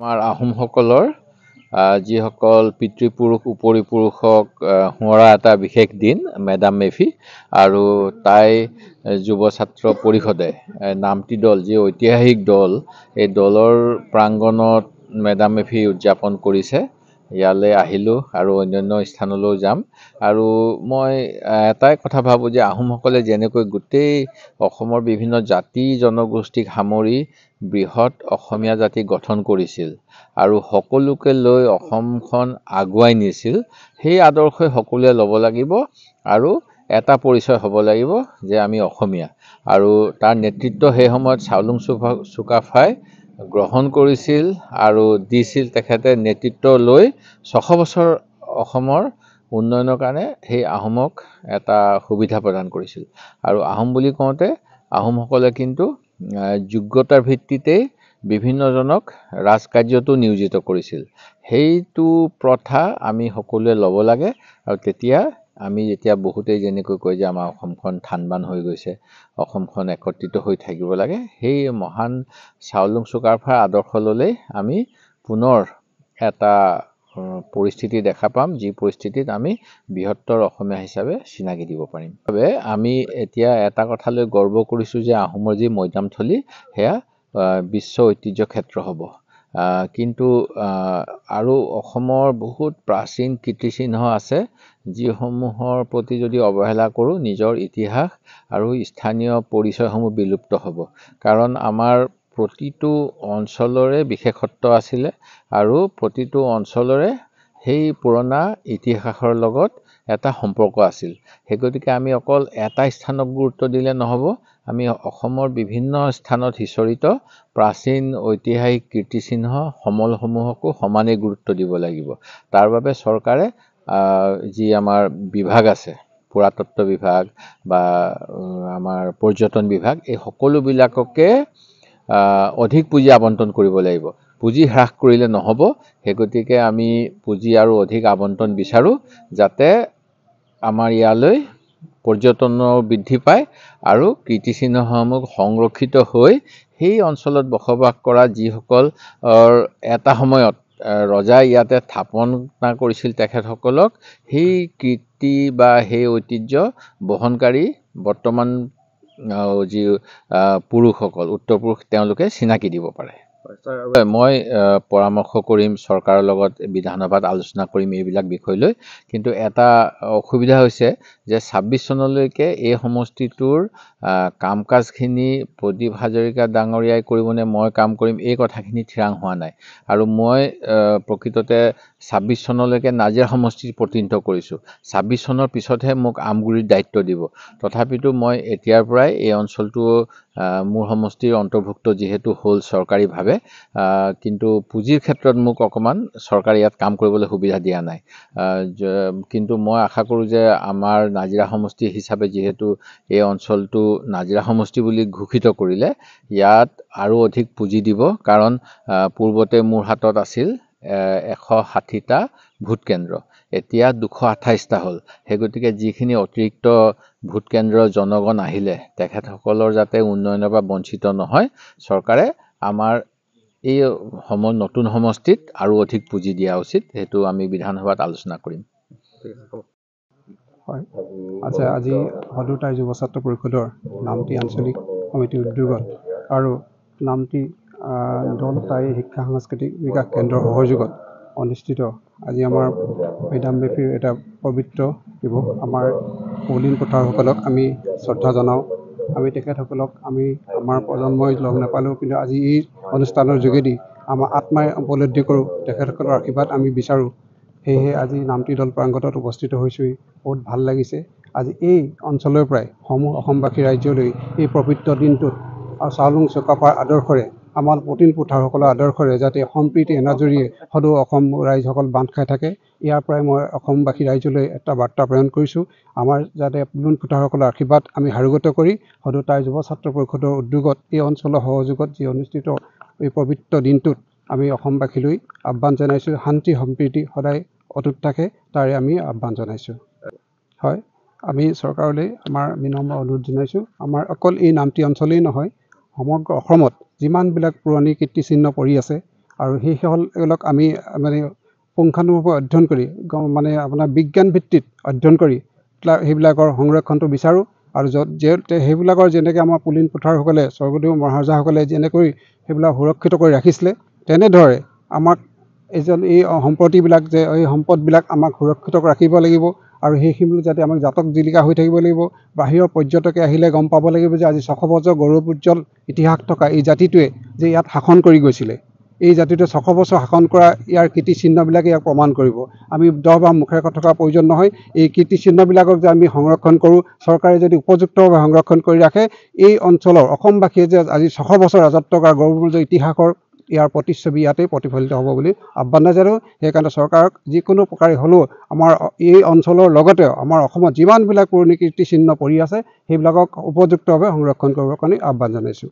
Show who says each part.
Speaker 1: আমাৰ আহোমসকলৰ যিসকল পিতৃপুৰুষ উপৰিপুৰুষক সোঁৱৰা এটা বিশেষ দিন মেডাম মেফি আৰু তাই যুৱ ছাত্ৰ পৰিষদে নামটি দল যি ঐতিহাসিক দল এই দলৰ প্ৰাংগণত মেডাম মেফি উদযাপন কৰিছে। ইয়ালৈ আহিলোঁ আৰু অন্যান্য স্থানলৈও যাম আৰু মই এটাই কথা ভাবোঁ যে আহোমসকলে যেনেকৈ গোটেই অসমৰ বিভিন্ন জাতি জনগোষ্ঠীক সামৰি বৃহৎ অসমীয়া জাতি গঠন কৰিছিল আৰু সকলোকে লৈ অসমখন আগুৱাই নিছিল, সেই আদৰ্শই সকলোৱে ল'ব লাগিব আৰু এটা পৰিচয় হ'ব লাগিব যে আমি অসমীয়া। আৰু তাৰ নেতৃত্ব সেই সময়ত চাউলুং চুকাফাই গ্ৰহণ কৰিছিল আৰু দিছিল। তেখেতে নেতৃত্ব লৈ 600 বছৰ অসমৰ উন্নয়নৰ কাৰণে সেই আহোমক এটা সুবিধা প্ৰদান কৰিছিল। আৰু আহোম বুলি কওঁতে আহোমসকলে কিন্তু যোগ্যতাৰ ভিত্তিতেই বিভিন্নজনক ৰাজকাৰ্যতো নিয়োজিত কৰিছিল। সেইটো প্ৰথা আমি সকলোৱে ল'ব লাগে আৰু তেতিয়া আমি যেতিয়া বহুতেই যেনেকৈ কয় যে আমাৰ অসমখন থানবান হৈ গৈছে, অসমখন একত্ৰিত হৈ থাকিব লাগে, সেই মহান চাউলুং চুকাফাৰ আদৰ্শ ল'লেই আমি পুনৰ এটা পৰিস্থিতি দেখা পাম, যি পৰিস্থিতিত আমি বৃহত্তৰ অসমীয়া হিচাপে চিনাকি দিব পাৰিম। আমি এতিয়া এটা কথালৈ গৰ্ব কৰিছোঁ যে আহোমৰ যি মৈদামথলী সেয়া বিশ্ব ঐতিহ্য ক্ষেত্ৰ হ'ব। কিন্তু আৰু অসমৰ বহুত প্ৰাচীন কীৰ্তিচিহ্ন আছে, যিসমূহৰ প্ৰতি যদি অৱহেলা কৰোঁ নিজৰ ইতিহাস আৰু স্থানীয় পৰিচয়সমূহ বিলুপ্ত হ'ব। কাৰণ আমাৰ প্ৰতিটো অঞ্চলৰে বিশেষত্ব আছিলে আৰু প্ৰতিটো অঞ্চলৰে সেই পুৰণা ইতিহাসৰ লগত এটা সম্পৰ্ক আছিল। সেই গতিকে আমি অকল এটা স্থানক গুৰুত্ব দিলে নহ'ব, আমি অসমৰ বিভিন্ন স্থানত সিঁচৰিত প্ৰাচীন ঐতিহাসিক কীৰ্তিচিহ্ন সমলসমূহকো সমানেই গুৰুত্ব দিব লাগিব। তাৰ বাবে চৰকাৰে যি আমাৰ বিভাগ আছে, পুৰাতত্ব বিভাগ বা আমাৰ পৰ্যটন বিভাগ, এই সকলোবিলাককে অধিক পুঁজি আবণ্টন কৰিব লাগিব। পুঁজি হ্ৰাস কৰিলে নহ'ব। সেই গতিকে আমি পুঁজি আৰু অধিক আবণ্টন বিচাৰোঁ, যাতে আমাৰ ইয়ালৈ পৰ্যটনো বৃদ্ধি পায় আৰু কীৰ্তিচিহ্নসমূহ সংৰক্ষিত হৈ সেই অঞ্চলত বসবাস কৰা যিসকল এটা সময়ত ৰজাই ইয়াতে স্থাপনা কৰিছিল, তেখেতসকলক সেই কীৰ্তি বা সেই ঐতিহ্য বহনকাৰী বৰ্তমান যি পুৰুষসকল, উত্তৰ পুৰুষ, তেওঁলোকে চিনাকি দিব পাৰে। মই পৰামৰ্শ কৰিম চৰকাৰৰ লগত, বিধানসভাত আলোচনা কৰিম এইবিলাক বিষয় লৈ। কিন্তু এটা অসুবিধা হৈছে যে 26 চনলৈকে এই সমষ্টিটোৰ কাম কাজখিনি প্ৰদীপ হাজৰিকা ডাঙৰীয়াই কৰিবনে মই কাম কৰিম, এই কথাখিনি থিৰাং হোৱা নাই। আৰু মই প্ৰকৃততে 26 চনলৈকে নাজিৰা সমষ্টিত প্ৰতিনিধিত্ব কৰিছোঁ। 26 চনৰ পিছতহে মোক আমগুৰিৰ দায়িত্ব দিব। তথাপিতো মই এতিয়াৰ পৰাই এই অঞ্চলটো মোৰ সমষ্টিৰ অন্তৰ্ভুক্ত যিহেতু হ'ল চৰকাৰীভাৱে, কিন্তু পুঁজিৰ ক্ষেত্ৰত মোক অকণমান চৰকাৰে ইয়াত কাম কৰিবলৈ সুবিধা দিয়া নাই। কিন্তু মই আশা কৰোঁ যে আমাৰ নাজিৰা সমষ্টি হিচাপে যিহেতু এই অঞ্চলটো নাজিৰা সমষ্টি বুলি ঘোষিত কৰিলে, ইয়াত আৰু অধিক পুঁজি দিব। কাৰণ পূৰ্বতে মোৰ হাতত আছিল 160টা ভোট কেন্দ্ৰ, এতিয়া 228টা হ'ল। সেই গতিকে যিখিনি অতিৰিক্ত ভোট কেন্দ্ৰৰ জনগণ আহিলে তেখেতসকলৰ যাতে উন্নয়নৰ পৰা বঞ্চিত নহয়, চৰকাৰে আমাৰ এই নতুন সমষ্টিত আৰু অধিক পুঁজি দিয়া উচিত। সেইটো আমি বিধানসভাত আলোচনা কৰিম।
Speaker 2: হয়, আচ্ছা, আজি সদুতাই যুৱ ছাত্ৰ পৰিষদৰ নামটি আঞ্চলিক সমিতিৰ উদ্যোগত আৰু নামটি দল তাই শিক্ষা সাংস্কৃতিক বিকাশ কেন্দ্ৰৰ সহযোগত অনুষ্ঠিত আজি আমাৰ মেডাম মেফিৰ এটা পবিত্ৰ দিৱস। আমাৰ প্ৰবীণ পুত্ৰসকলক আমি শ্ৰদ্ধা জনাওঁ। আমি তেখেতসকলক আমাৰ প্ৰজন্মই লগ নাপালেও, কিন্তু আজি এই অনুষ্ঠানৰ যোগেদি আমাৰ আত্মাই উপলব্ধি কৰোঁ, তেখেতসকলৰ আশীৰ্বাদ আমি বিচাৰোঁ। সেয়েহে আজি নামটি দল প্ৰাংগণত উপস্থিত হৈছোঁহি, বহুত ভাল লাগিছে। আজি এই অঞ্চলৰ পৰাই সমূহ অসমবাসী ৰাজ্যলৈ এই পবিত্ৰ দিনটোত চাউলুং চুকাফাৰ আদৰ্শৰে, আমাৰ প্ৰবীণ পুত্ৰসকলৰ আদৰ্শৰে যাতে সম্প্ৰীতি এনাজৰীয়ে সদৌ অসম ৰাইজসকল বান্ধ খাই থাকে, ইয়াৰ পৰাই মই অসমবাসী ৰাইজলৈ এটা বাৰ্তা প্ৰেৰণ কৰিছোঁ। আমাৰ যাতে প্ৰবীণ পুত্ৰসকলৰ আশীৰ্বাদ আমি সাৰোগত কৰি সদুতাই যুৱ ছাত্ৰ পৰিষদৰ উদ্যোগত এই অঞ্চলৰ সহযোগত যি অনুষ্ঠিত এই পবিত্ৰ দিনটোত আমি অসমবাসীলৈ আহ্বান জনাইছোঁ। শান্তি সম্প্ৰীতি সদায় অটুট থাকে, তাৰে আমি আহ্বান জনাইছোঁ। হয়, আমি চৰকাৰলৈ আমাৰ বিনম্ৰ অনুৰোধ জনাইছোঁ। আমাৰ অকল এই নামটি অঞ্চলেই নহয়, সমগ্ৰ অসমত যিমানবিলাক পুৰণি কীৰ্তিচিহ্ন পৰি আছে, আৰু সেইসকলক আমি মানে পুংখানুপুংখভাৱে অধ্যয়ন কৰি মানে আপোনাৰ বিজ্ঞান ভিত্তিত অধ্যয়ন কৰি সেইবিলাকৰ সংৰক্ষণটো বিচাৰোঁ। আৰু সেইবিলাকৰ যেনেকৈ আমাৰ পুলিন পুথাৰসকলে স্বৰ্গদেউ মহাৰজাসকলে যেনেকৈ সেইবিলাক সুৰক্ষিত কৰি ৰাখিছিলে, তেনেদৰে আমাক এই সম্পত্তিবিলাক এই সম্পদবিলাক আমাক সুৰক্ষিত ৰাখিব লাগিব। আৰু সেইখিনি যাতে আমাক জাতক জিলিকা হৈ থাকিব লাগিব। বাহিৰৰ পৰ্যটকে আহিলে গম পাব লাগিব যে আজি 600 বছৰ গৌৰৱোজ্জ্বল ইতিহাস থকা এই জাতিটোৱে যে ইয়াত শাসন কৰি গৈছিলে, এই জাতিটোৱে 600 বছৰ শাসন কৰা ইয়াৰ কীৰ্তিচিহ্নবিলাকে ইয়াক প্ৰমাণ কৰিব। আমি 10 বাৰ মুখেৰে কথা থকাৰ প্ৰয়োজন নহয়। এই কীৰ্তিচিহ্নবিলাকক যে আমি সংৰক্ষণ কৰোঁ, চৰকাৰে যদি উপযুক্তভাৱে সংৰক্ষণ কৰি ৰাখে, এই অঞ্চলৰ অসমবাসীয়ে যে আজি 600 বছৰ ৰাজত্ব কৰা গৌৰৱোজ্জ্বল ইতিহাসৰ ইয়াৰ প্ৰতিচ্ছবি ইয়াতে প্ৰতিফলিত হ'ব বুলি আহ্বান জনালোঁ। সেইকাৰণে চৰকাৰক যিকোনো প্ৰকাৰে হ'লেও আমাৰ এই অঞ্চলৰ লগতে আমাৰ অসমত যিমানবিলাক পুৰণি কীৰ্তিচিহ্ন পৰি আছে, সেইবিলাকক উপযুক্তভাৱে সংৰক্ষণ কৰিবৰ কাৰণে আহ্বান জনাইছোঁ।